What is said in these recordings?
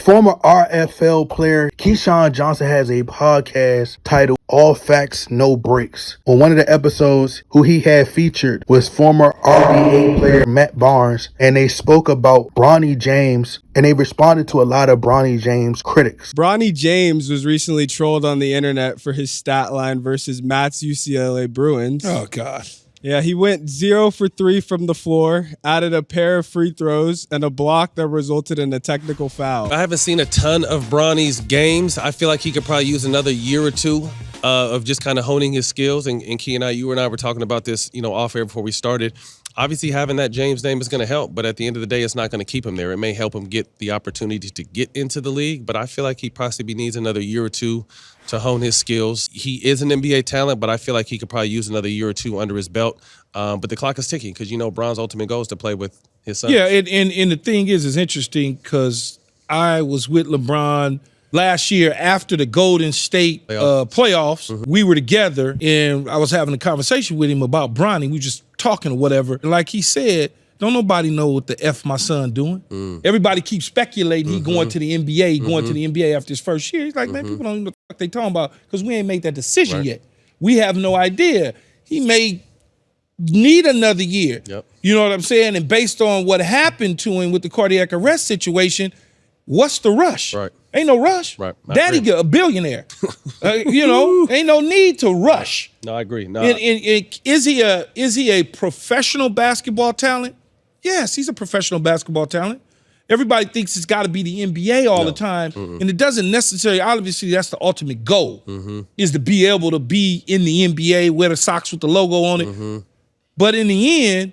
Former RFL player Keyshawn Johnson has a podcast titled All Facts, No Breaks. On one of the episodes, who he had featured was former RBA player Matt Barnes, and they spoke about Bronny James, and they responded to a lot of Bronny James critics. Bronny James was recently trolled on the internet for his stat line versus Matt's UCLA Bruins. Oh, God. Yeah, he went 0 for 3 from the floor, added a pair of free throws, and a block that resulted in a technical foul. I haven't seen a ton of Bronny's games. I feel like he could probably use another year or two of just kind of honing his skills. And Key and I, you and I were talking about this, off air before we started. Obviously, having that James name is going to help, but at the end of the day, it's not going to keep him there. It may help him get the opportunity to get into the league, but I feel like he possibly needs another year or two to hone his skills. He is an NBA talent, but I feel like he could probably use another year or two under his belt. But the clock is ticking because, Bron's ultimate goal is to play with his son. Yeah, and the thing is, it's interesting because I was with LeBron last year after the Golden State playoffs. Mm-hmm. We were together, and I was having a conversation with him about Bronny. We were just talking or whatever. And like he said, don't nobody know what the F my son doing. Everybody keeps speculating he going to the NBA, going to the NBA after his first year. He's like, man, people don't even know what they talking about because we ain't made that decision yet. We have no idea. He may need another year. Yep. You know what I'm saying? And based on what happened to him with the cardiac arrest situation, what's the rush? Right. Ain't no rush. Right. Daddy a billionaire. Ain't no need to rush. No, I agree. No. Is he a professional basketball talent? Yes, he's a professional basketball talent. Everybody thinks it's got to be the NBA all the time, and it doesn't necessarily. Obviously, that's the ultimate goal is to be able to be in the NBA, wear the socks with the logo on it. But in the end,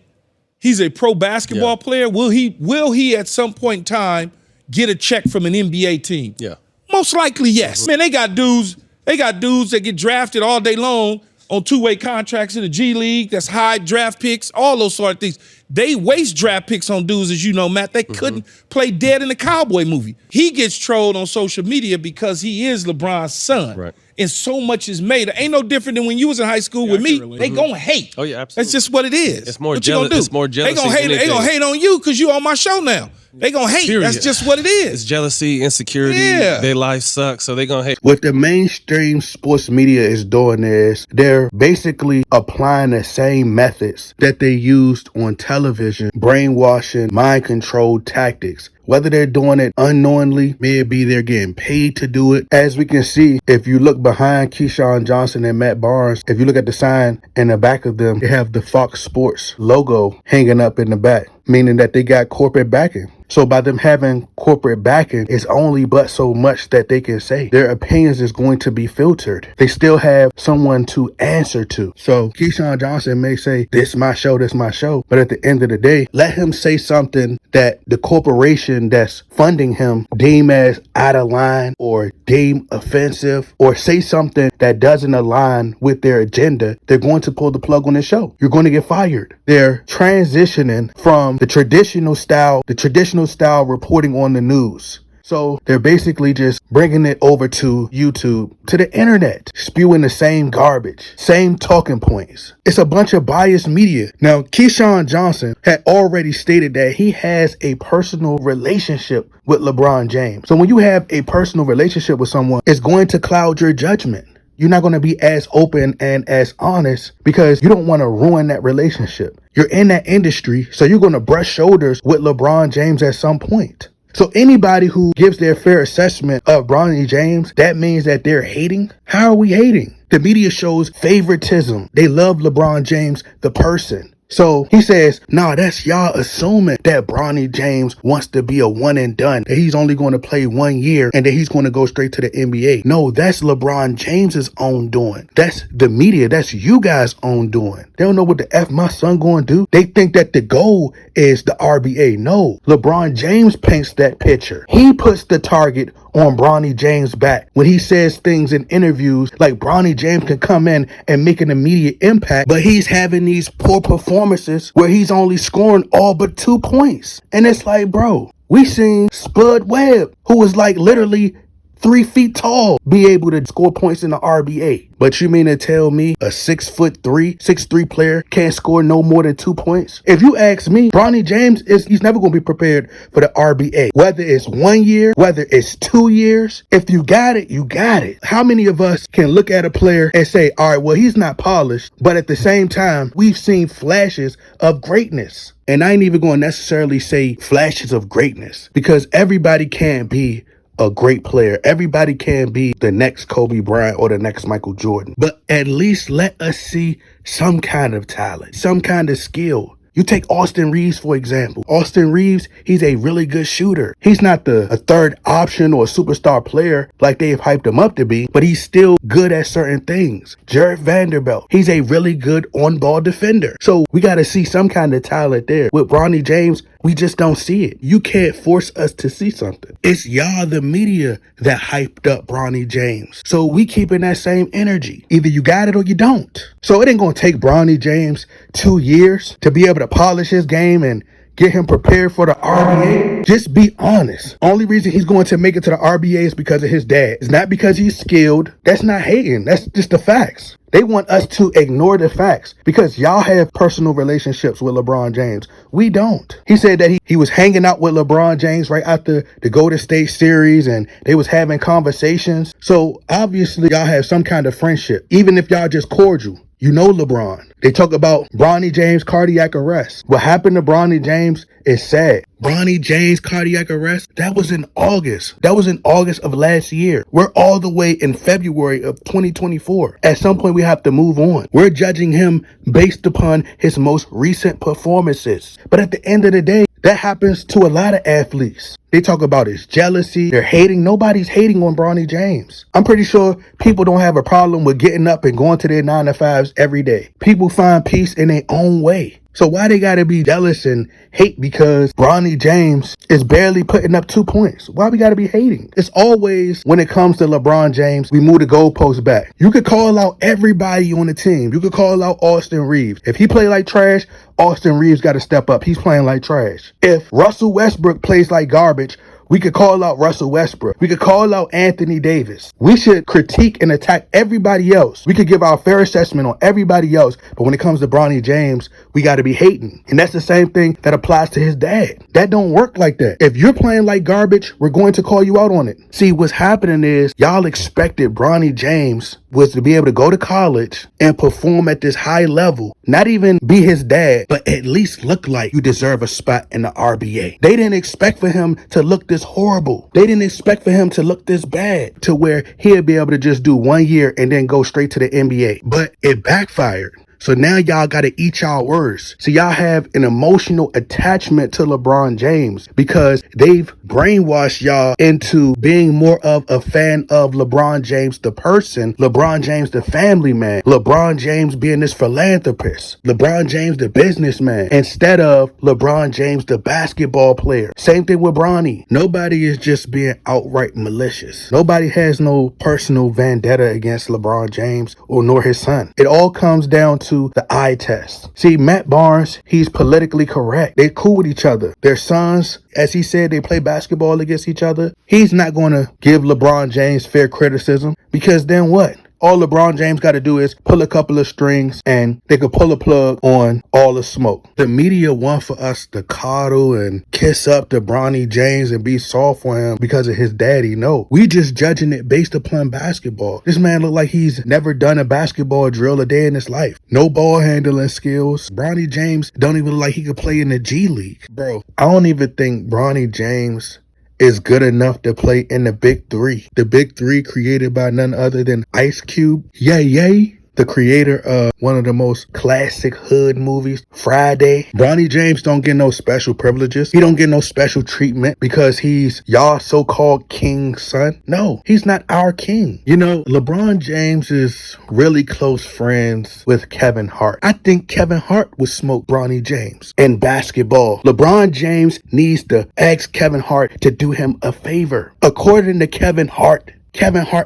he's a pro basketball player. Will he at some point in time get a check from an NBA team? Yeah. Most likely, yes. Man, they got dudes that get drafted all day long on two-way contracts in the G League. That's high draft picks, all those sort of things. They waste draft picks on dudes, as you know, Matt. They couldn't play dead in the Cowboy movie. He gets trolled on social media because he is LeBron's son. Right. And so much is made. It ain't no different than when you was in high school with me. They gonna hate. Oh, yeah, absolutely. That's just what it is. It's more what you gonna do? It's more jealousy. They gonna hate on you because you on my show now. They gonna hate. Period. That's just what it is. It's jealousy, insecurity. Yeah. Their life sucks, so they gonna hate. What the mainstream sports media is doing is they're basically applying the same methods that they used on television, brainwashing, mind control tactics. Whether they're doing it unknowingly, maybe they're getting paid to do it. As we can see, if you look behind Keyshawn Johnson and Matt Barnes, if you look at the sign in the back of them, they have the Fox Sports logo hanging up in the back, meaning that they got corporate backing. So by them having corporate backing, it's only but so much that they can say. Their opinions is going to be filtered. They still have someone to answer to. So Keyshawn Johnson may say, this my show, this my show. But at the end of the day, let him say something that the corporation that's funding him deem as out of line or deem offensive, or say something that doesn't align with their agenda. They're going to pull the plug on the show. You're going to get fired. They're transitioning from the traditional style reporting on the news. So they're basically just bringing it over to YouTube, to the internet, spewing the same garbage, same talking points. It's a bunch of biased media. Now, Keyshawn Johnson had already stated that he has a personal relationship with LeBron James. So when you have a personal relationship with someone, it's going to cloud your judgment. You're not going to be as open and as honest because you don't want to ruin that relationship. You're in that industry, so you're going to brush shoulders with LeBron James at some point. So anybody who gives their fair assessment of Bronny James, that means that they're hating. How are we hating? The media shows favoritism. They love LeBron James, the person. So he says, nah, that's y'all assuming that Bronny James wants to be a one and done, that he's only going to play 1 year and that he's going to go straight to the NBA. No, that's LeBron James's own doing. That's the media. That's you guys' own doing. They don't know what the F my son going to do. They think that the goal is the RBA. No, LeBron James paints that picture. He puts the target on Bronny James' back when he says things in interviews like Bronny James can come in and make an immediate impact, but he's having these poor performances where he's only scoring all but 2 points. And it's like, bro, we seen Spud Webb, who was like literally 3 feet tall, be able to score points in the RBA. But you mean to tell me a 6'3", 6'3" player can't score no more than 2 points? If you ask me, Bronny James he's never going to be prepared for the RBA. Whether it's 1 year, whether it's 2 years, if you got it, you got it. How many of us can look at a player and say, all right, well, he's not polished, but at the same time, we've seen flashes of greatness. And I ain't even going to necessarily say flashes of greatness, because everybody can't be a great player. Everybody can be the next Kobe Bryant or the next Michael Jordan. But at least let us see some kind of talent, some kind of skill. You take Austin Reeves, for example. Austin Reeves, he's a really good shooter. He's not a third option or a superstar player like they've hyped him up to be, but he's still good at certain things. Jared Vanderbilt, he's a really good on-ball defender. So we got to see some kind of talent there. With Bronny James, we just don't see it. You can't force us to see something. It's y'all, the media, that hyped up Bronny James. So we keeping that same energy. Either you got it or you don't. So it ain't going to take Bronny James 2 years to be able to polish his game and get him prepared for the RBA. Just be honest. Only reason he's going to make it to the RBA is because of his dad. It's not because he's skilled. That's not hating. That's just the facts. They want us to ignore the facts because y'all have personal relationships with LeBron James. We don't. He said that he was hanging out with LeBron James right after the Golden State series and they was having conversations. So obviously y'all have some kind of friendship, even if y'all just cordial. You know LeBron. They talk about Bronny James cardiac arrest. What happened to Bronny James is sad. Bronny James cardiac arrest, that was in August. That was in August of last year. We're all the way in February of 2024. At some point, we have to move on. We're judging him based upon his most recent performances. But at the end of the day, that happens to a lot of athletes. They talk about his jealousy. They're hating. Nobody's hating on Bronny James. I'm pretty sure people don't have a problem with getting up and going to their 9-to-5s every day. People find peace in their own way. So why they gotta be jealous and hate because Bronny James is barely putting up 2 points? Why we gotta be hating? It's always, when it comes to LeBron James, we move the goalposts back. You could call out everybody on the team. You could call out Austin Reeves. If he play like trash, Austin Reeves gotta step up. He's playing like trash. If Russell Westbrook plays like garbage, we could call out Russell Westbrook. We could call out Anthony Davis. We should critique and attack everybody else. We could give our fair assessment on everybody else. But when it comes to Bronny James, we got to be hating. And that's the same thing that applies to his dad. That don't work like that. If you're playing like garbage, we're going to call you out on it. See, what's happening is y'all expected Bronny James was to be able to go to college and perform at this high level. Not even be his dad, but at least look like you deserve a spot in the RBA. They didn't expect for him to look this horrible. They didn't expect for him to look this bad to where he'll be able to just do 1 year and then go straight to the NBA. But it backfired. So now y'all got to eat y'all words. So y'all have an emotional attachment to LeBron James because they've brainwashed y'all into being more of a fan of LeBron James, the person, LeBron James, the family man, LeBron James being this philanthropist, LeBron James, the businessman, instead of LeBron James, the basketball player. Same thing with Bronny. Nobody is just being outright malicious. Nobody has no personal vendetta against LeBron James or nor his son. It all comes down to the eye test. See, Matt Barnes, he's politically correct. They're cool with each other. Their sons, as he said, they play basketball against each other. He's not going to give LeBron James fair criticism because then what? All LeBron James got to do is pull a couple of strings and they could pull a plug on all the smoke. The media want for us to coddle and kiss up to Bronny James and be soft for him because of his daddy. No, we just judging it based upon basketball. This man look like he's never done a basketball drill a day in his life. No ball handling skills. Bronny James don't even look like he could play in the G League. Bro, I don't even think Bronny James is good enough to play in the Big Three. The Big Three created by none other than Ice Cube, Yay, the creator of one of the most classic hood movies, Friday. Bronny James don't get no special privileges. He don't get no special treatment because he's y'all so-called king's son. No, he's not our king. You know, LeBron James is really close friends with Kevin Hart. I think Kevin Hart would smoke Bronny James in basketball. LeBron James needs to ask Kevin Hart to do him a favor. According to Kevin Hart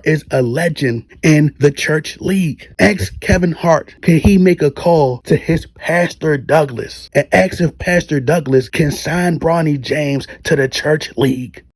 is a legend in the church league. Ask Kevin Hart, can he make a call to his Pastor Douglas and ask if Pastor Douglas can sign Bronny James to the church league?